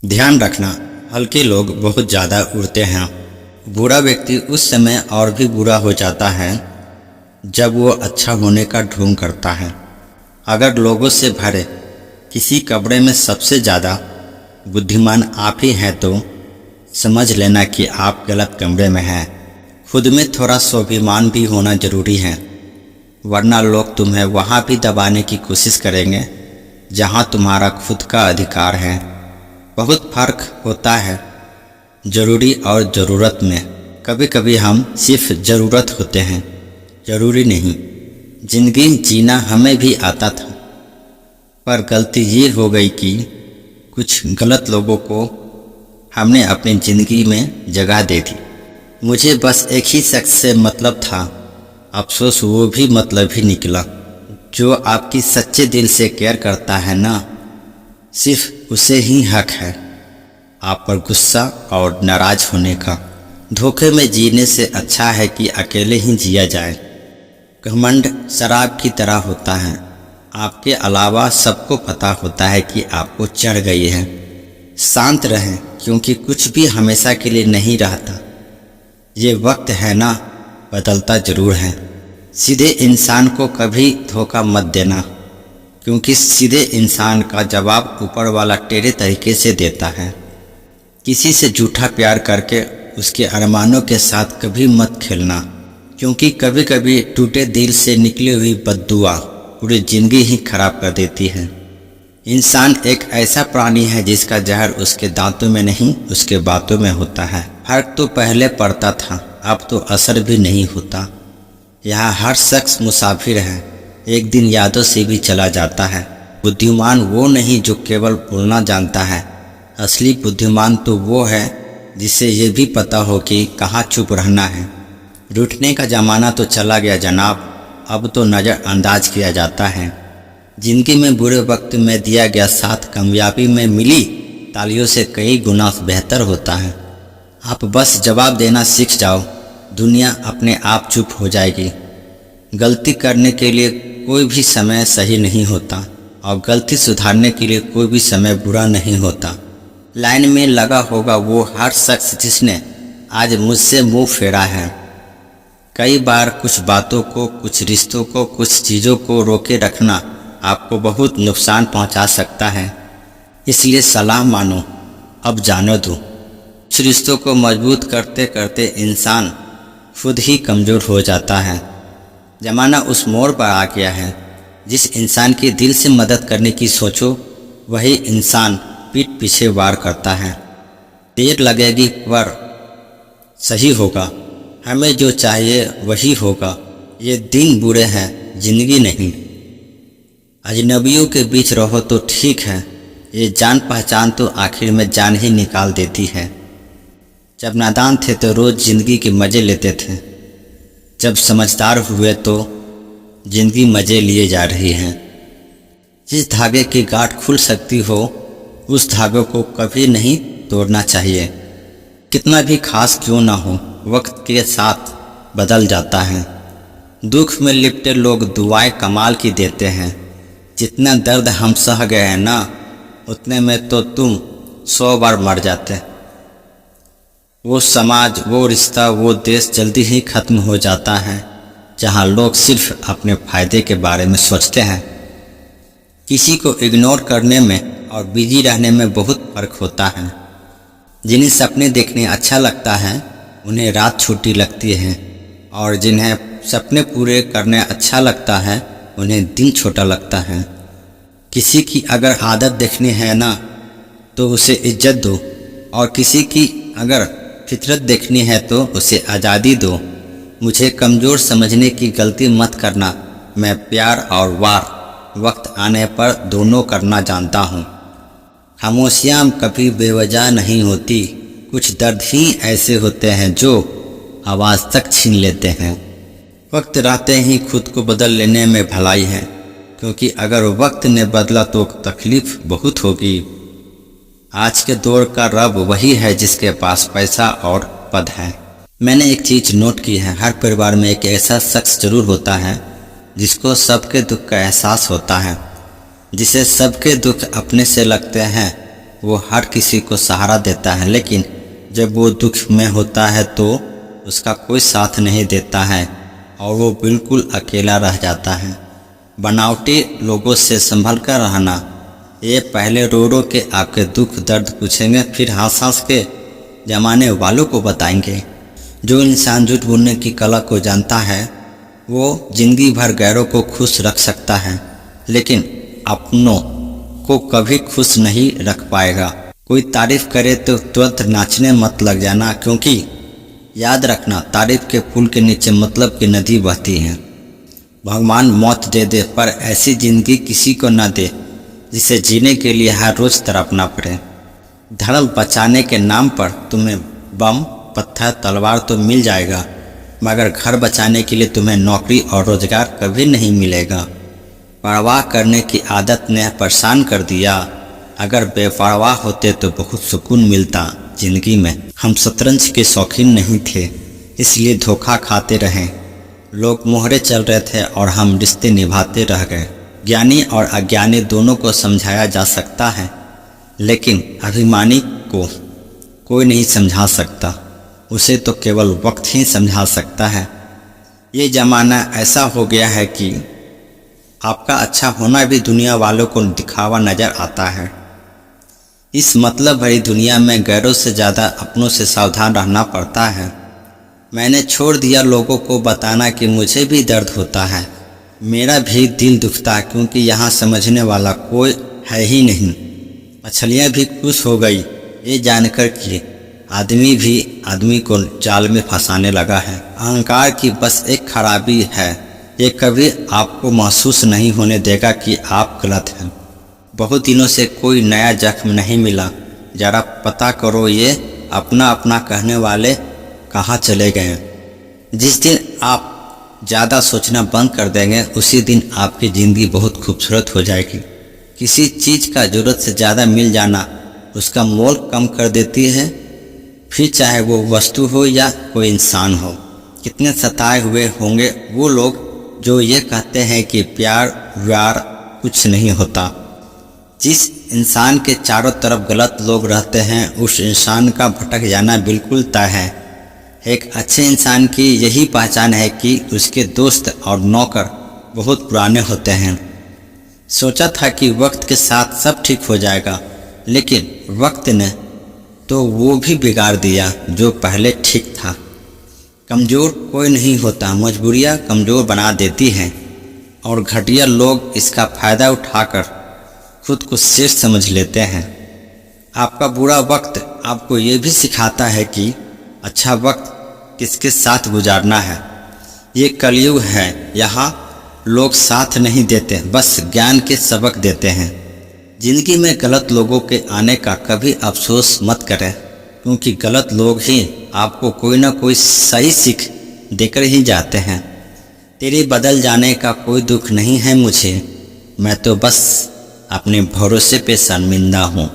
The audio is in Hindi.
ध्यान रखना, हल्के लोग बहुत ज़्यादा उड़ते हैं। बुरा व्यक्ति उस समय और भी बुरा हो जाता है जब वो अच्छा होने का ढोंग करता है। अगर लोगों से भरे किसी कमरे में सबसे ज़्यादा बुद्धिमान आप ही हैं तो समझ लेना कि आप गलत कमरे में हैं। खुद में थोड़ा स्वाभिमान भी होना ज़रूरी है, वरना लोग तुम्हें वहाँ भी दबाने की कोशिश करेंगे जहाँ तुम्हारा खुद का अधिकार है। बहुत फर्क होता है ज़रूरी और ज़रूरत में। कभी कभी हम सिर्फ ज़रूरत होते हैं, ज़रूरी नहीं। ज़िंदगी जीना हमें भी आता था, पर गलती ये हो गई कि कुछ गलत लोगों को हमने अपनी ज़िंदगी में जगह दे दी। मुझे बस एक ही शख्स से मतलब था, अफसोस वो भी मतलब ही निकला। जो आपकी सच्चे दिल से केयर करता है ना, सिर्फ उसे ही हक है आप पर गुस्सा और नाराज होने का। धोखे में जीने से अच्छा है कि अकेले ही जिया जाए। घमंड शराब की तरह होता है, आपके अलावा सबको पता होता है कि आपको चढ़ गई है। शांत रहें, क्योंकि कुछ भी हमेशा के लिए नहीं रहता। ये वक्त है ना, बदलता ज़रूर है। सीधे इंसान को कभी धोखा मत देना, क्योंकि सीधे इंसान का जवाब ऊपर वाला टेढ़े तरीके से देता है। किसी से झूठा प्यार करके उसके अरमानों के साथ कभी मत खेलना, क्योंकि कभी कभी टूटे दिल से निकली हुई बद्दुआ पूरी ज़िंदगी ही खराब कर देती है। इंसान एक ऐसा प्राणी है जिसका जहर उसके दांतों में नहीं, उसके बातों में होता है। फर्क तो पहले पड़ता था, अब तो असर भी नहीं होता। यहाँ हर शख्स मुसाफिर है, एक दिन यादों से भी चला जाता है। बुद्धिमान वो नहीं जो केवल बोलना जानता है, असली बुद्धिमान तो वो है जिसे ये भी पता हो कि कहाँ चुप रहना है। रूठने का ज़माना तो चला गया जनाब, अब तो नज़रअंदाज किया जाता है। ज़िंदगी में बुरे वक्त में दिया गया साथ कामयाबी में मिली तालियों से कई गुना बेहतर होता है। आप बस जवाब देना सीख जाओ, दुनिया अपने आप चुप हो जाएगी। गलती करने के लिए कोई भी समय सही नहीं होता, और गलती सुधारने के लिए कोई भी समय बुरा नहीं होता। लाइन में लगा होगा वो हर शख्स जिसने आज मुझसे मुंह फेरा है। कई बार कुछ बातों को, कुछ रिश्तों को, कुछ चीज़ों को रोके रखना आपको बहुत नुकसान पहुंचा सकता है। इसलिए सलाह मानो, अब जाने दो। कुछ रिश्तों को मजबूत करते करते इंसान खुद ही कमज़ोर हो जाता है। ज़माना उस मोड़ पर आ गया है, जिस इंसान की दिल से मदद करने की सोचो वही इंसान पीठ पीछे वार करता है। देर लगेगी पर सही होगा, हमें जो चाहिए वही होगा। ये दिन बुरे हैं, ज़िंदगी नहीं। अजनबियों के बीच रहो तो ठीक है, ये जान पहचान तो आखिर में जान ही निकाल देती है। जब नादान थे तो रोज़ ज़िंदगी के मज़े लेते थे, जब समझदार हुए तो ज़िंदगी मज़े लिए जा रही है। जिस धागे की गांठ खुल सकती हो उस धागे को कभी नहीं तोड़ना चाहिए। कितना भी खास क्यों ना हो, वक्त के साथ बदल जाता है। दुख में लिपटे लोग दुआएं कमाल की देते हैं। जितना दर्द हम सह गए हैं ना, उतने में तो तुम 100 बार मर जाते। वो समाज, वो रिश्ता, वो देश जल्दी ही ख़त्म हो जाता है जहाँ लोग सिर्फ अपने फ़ायदे के बारे में सोचते हैं। किसी को इग्नोर करने में और बिजी रहने में बहुत फ़र्क होता है। जिन्हें सपने देखने अच्छा लगता है उन्हें रात छोटी लगती है, और जिन्हें सपने पूरे करने अच्छा लगता है उन्हें दिन छोटा लगता है। किसी की अगर आदत देखनी है ना तो उसे इज्जत दो, और किसी की अगर फितरत देखनी है तो उसे आज़ादी दो। मुझे कमज़ोर समझने की गलती मत करना, मैं प्यार और वार वक्त आने पर दोनों करना जानता हूँ। खामोशियाँ कभी बेवजह नहीं होती, कुछ दर्द ही ऐसे होते हैं जो आवाज़ तक छीन लेते हैं। वक्त रहते ही खुद को बदल लेने में भलाई है, क्योंकि अगर वक्त ने बदला तो तकलीफ़ बहुत होगी। आज के दौर का रब वही है जिसके पास पैसा और पद है। मैंने एक चीज़ नोट की है, हर परिवार में एक ऐसा शख्स जरूर होता है जिसको सबके दुख का एहसास होता है, जिसे सबके दुख अपने से लगते हैं, वो हर किसी को सहारा देता है, लेकिन जब वो दुख में होता है तो उसका कोई साथ नहीं देता है और वो बिल्कुल अकेला रह जाता है। बनावटी लोगों से संभल कर रहना। ये पहले रो रो के आपके दुख दर्द पूछेंगे, फिर हंस हंस के जमाने वालों को बताएंगे। जो इंसान झूठ बोलने की कला को जानता है वो जिंदगी भर गैरों को खुश रख सकता है, लेकिन अपनों को कभी खुश नहीं रख पाएगा। कोई तारीफ करे तो तुरंत नाचने मत लग जाना, क्योंकि याद रखना तारीफ के पुल के नीचे मतलब की नदी बहती है। भगवान मौत दे दे पर ऐसी जिंदगी किसी को न दे जिसे जीने के लिए हर रोज तड़पना पड़े। धर्म बचाने के नाम पर तुम्हें बम पत्थर तलवार तो मिल जाएगा, मगर घर बचाने के लिए तुम्हें नौकरी और रोजगार कभी नहीं मिलेगा। परवाह करने की आदत ने परेशान कर दिया। अगर बेपरवाह होते तो बहुत सुकून मिलता जिंदगी में। हम शतरंज के शौकीन नहीं थे, इसलिए धोखा खाते रहे। लोग मोहरे चल रहे थे और हम रिश्ते निभाते रह गए। ज्ञानी और अज्ञानी दोनों को समझाया जा सकता है, लेकिन अभिमानी को कोई नहीं समझा सकता। उसे तो केवल वक्त ही समझा सकता है। ये ज़माना ऐसा हो गया है कि आपका अच्छा होना भी दुनिया वालों को दिखावा नज़र आता है। इस मतलब भरी दुनिया में गैरों से ज़्यादा अपनों से सावधान रहना पड़ता है। मैंने छोड़ दिया लोगों को बताना कि मुझे भी दर्द होता है, मेरा भी दिल दुखता है, क्योंकि यहाँ समझने वाला कोई है ही नहीं। मछलियाँ भी खुश हो गई ये जानकर कि आदमी भी आदमी को जाल में फंसाने लगा है। अहंकार की बस एक खराबी है, ये कभी आपको महसूस नहीं होने देगा कि आप गलत हैं। बहुत दिनों से कोई नया जख्म नहीं मिला, जरा पता करो ये अपना अपना कहने वाले कहाँ चले गए। जिस दिन आप ज़्यादा सोचना बंद कर देंगे उसी दिन आपकी ज़िंदगी बहुत खूबसूरत हो जाएगी। किसी चीज़ का ज़रूरत से ज़्यादा मिल जाना उसका मोल कम कर देती है, फिर चाहे वो वस्तु हो या कोई इंसान हो। कितने सताए हुए होंगे वो लोग जो ये कहते हैं कि प्यार व्यार कुछ नहीं होता। जिस इंसान के चारों तरफ गलत लोग रहते हैं उस इंसान का भटक जाना बिल्कुल तय है। एक अच्छे इंसान की यही पहचान है कि उसके दोस्त और नौकर बहुत पुराने होते हैं। सोचा था कि वक्त के साथ सब ठीक हो जाएगा, लेकिन वक्त ने तो वो भी बिगाड़ दिया जो पहले ठीक था। कमज़ोर कोई नहीं होता, मजबूरियाँ कमज़ोर बना देती हैं और घटिया लोग इसका फ़ायदा उठाकर खुद को श्रेष्ठ समझ लेते हैं। आपका बुरा वक्त आपको ये भी सिखाता है कि अच्छा वक्त किसके साथ गुजारना है। ये कलयुग है, यहाँ लोग साथ नहीं देते, बस ज्ञान के सबक देते हैं। जिंदगी में गलत लोगों के आने का कभी अफसोस मत करें, क्योंकि गलत लोग ही आपको कोई ना कोई सही सीख देकर ही जाते हैं। तेरे बदल जाने का कोई दुख नहीं है मुझे, मैं तो बस अपने भरोसे पे शर्मिंदा हूँ।